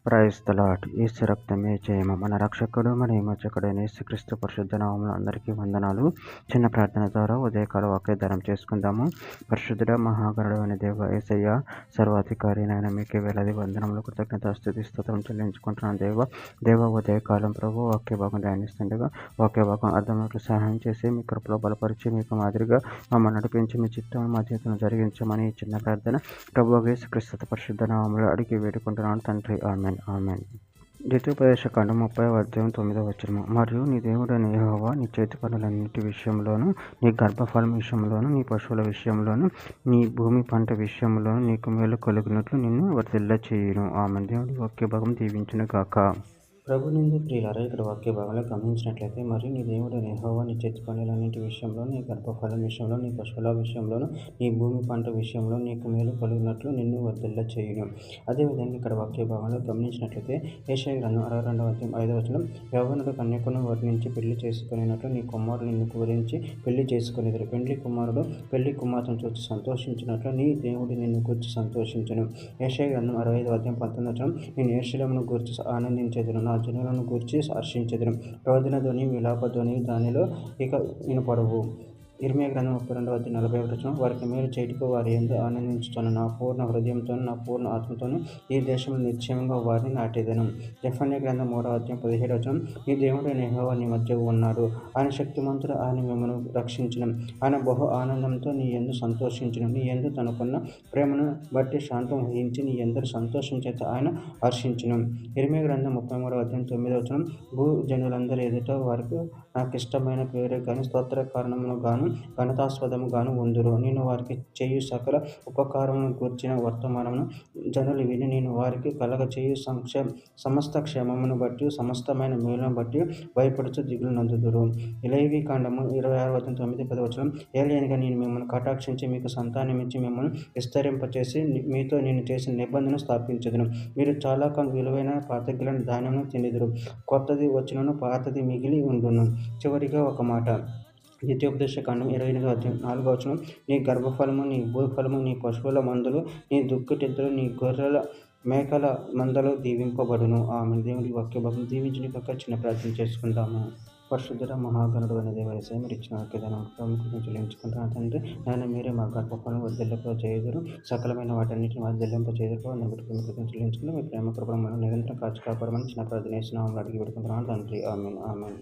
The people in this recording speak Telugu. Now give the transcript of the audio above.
Praise the lord. యేసు రక్తమే జయము. మన రక్షకుడు మన విమోచకుడైన యేసుక్రీస్తు పరిశుద్ధ నామములో అందరికీ వందనాలు. చిన్న ప్రార్థన ద్వారా ఉదయకాల వాగ్దానం చేసుకుందాము. పరిశుద్ధుడ మహాగణుడు అనే దేవ యేసయ్య, సర్వాధికారి అయిన మీకే వేలాది వందనములు, కృతజ్ఞత స్తుతి స్తోత్రం చెల్లించుకుంటున్నాను. దేవ ఉదయకాలం ప్రభు వాక్య భాగం ధ్యానిస్తుండగా వాక్య భాగం అర్థమైనట్లు సహాయం చేసి మీ కృపలో బలపరిచి మీకు మాదిరిగా మమ్మల్ని నడిపించి మీ చిత్తం మా జీవితంలో జరిగించమని ఈ చిన్న ప్రార్థన ప్రభు యేసుక్రీస్తు పరిశుద్ధ నామములో అడిగి వేడుకుంటున్నాను తండ్రి. ఆమెన్. ఆమెన్. ద్వితీయోపదేశకాండం 30:9. మరియు నీ దేవుడైన యెహోవా నీ చేతి పనులన్నిటి విషయంలోను, నీ గర్భఫలం విషయంలోను, నీ పశువుల విషయంలోను, నీ భూమి పంట విషయంలోను నీకు మేలు కలుగునట్లు నిన్ను వర్ధిల్ల చేయును. ఆమెన్. దేవుడి వాక్య భాగం దీవించును గాక. ప్రభు నిందు ప్రియులారా, ఇక్కడ వాక్య భాగంలో గమనించినట్లయితే, మరియు నీ దేవుడైన యెహోవా నీ చేతి పనులన్నిటి విషయంలో, నీ గర్భఫలం విషయంలో, నీ పశువుల విషయంలోను, నీ భూమి పంట విషయంలో నీకు మేలు కలుగునట్లు నిన్ను వర్ధిల్ల చేయును. అదేవిధంగా ఇక్కడ వాక్య భాగంలో గమనించినట్లయితే యెషయా గ్రంథం 62:5 యవ్వనుడు కన్యకను వర్ణించి పెళ్లి చేసుకునేటట్లు నీ కుమారుడు నిన్ను గురించి పెళ్లి చేసుకునేది. పెళ్లి కుమారుడు పెళ్లి కుమార్తెను చూసి సంతోషించినట్లు నీ దేవుడు నిన్ను గూర్చి సంతోషించును. యెషయా గ్రంథం 65:19 నేను యెరూషలేమును గూర్చి ఆనందించేదను, నా జనులను గూర్చి హర్షించెదను. రోదన ధ్వని, విలాప ధ్వని దానిలో ఇక వినపడవు. ఇర్మీయా గ్రంథం 32:41 వారికి మేలు చేయుటకు వారి యందు ఆనందించుచున్నాను, నా పూర్ణ హృదయంతోను నా పూర్ణ ఆత్మతోను ఈ దేశంలో నిశ్చయంగా వారిని నాటెదను. జెఫన్యా గ్రంథం 3:17 నీ దేవుడైన యెహోవా నీ మధ్య ఉన్నాడు, ఆయన శక్తిమంతుడు, ఆయన మిమ్మల్ని రక్షించును, ఆయన బహు ఆనందంతో నీ యందు సంతోషించును, నీ యందు తనకున్న ప్రేమను బట్టి శాంతం వహించి నీ యందు సంతోషం చేత ఆయన హర్షించును. ఇర్మీయా గ్రంథం 33:9 భూజనులందరి ఎదుట వారికి నాకు ఇష్టమైన పేరే గాని స్తోత్ర కారణమును గాను ఘనతాస్పదము గాను ఉందురు. నేను వారికి చేయు సకల ఉపకారమును గూర్చిన వర్తమానమును జనులు విని నేను వారికి కలగచేయు సమస్త క్షేమమును బట్టి సమస్తమైన మేలును బట్టి భయపడుచు దిగులు నందుదురు. లేవి కాండము 26:9-10 ఏలయనగా నేను మిమ్మల్ని కటాక్షించి మీకు సంతానమిచ్చి మిమ్మల్ని విస్తరింపచేసి మీతో నేను చేసిన నిబంధన స్థాపించదును. మీరు చాలా కాలం విలువైన పాతగిలిన ధాన్యమును తిందురు, కొత్తది వచ్చినను పాతది మిగిలి ఉండును. చివరిగా ఒక మాట, ద్వితీయోపదేశకాండం 28:4 నీ గర్భఫలము, నీ భూఫలము, నీ పశువుల మందలు, నీ దుక్కుటెద్దులు, నీ గొర్రెల మేకల మందలు దీవింపబడును. ఆమె. దేవుడి వాక్య భాగం దీవించిన పక్క చిన్న ప్రార్థన చేసుకుందాము. పరిశుద్ధుడ మహాగణుడు అనే దేవ యేసయ్య, మీరు ఇచ్చిన వాక్యదానం ప్రాముఖ్యతను చెల్లించుకుంటున్నాను తండ్రి. ఆయన మీరే మా గర్భఫలం వర్ధిల్లింప చేయుదురు, సకలమైన వాటన్నిటిని వర్ధిల్లింప చేయుదురు. కృతజ్ఞతలు చెల్లించుకుని మీ ప్రేమ కృపను మనం నిరంతరం కాచి కాపాడమని చిన్న ప్రార్థన చేస్తున్నాము, అడిగి పెట్టుకుంటున్నాను తండ్రి. ఆమెన్. ఆమెన్.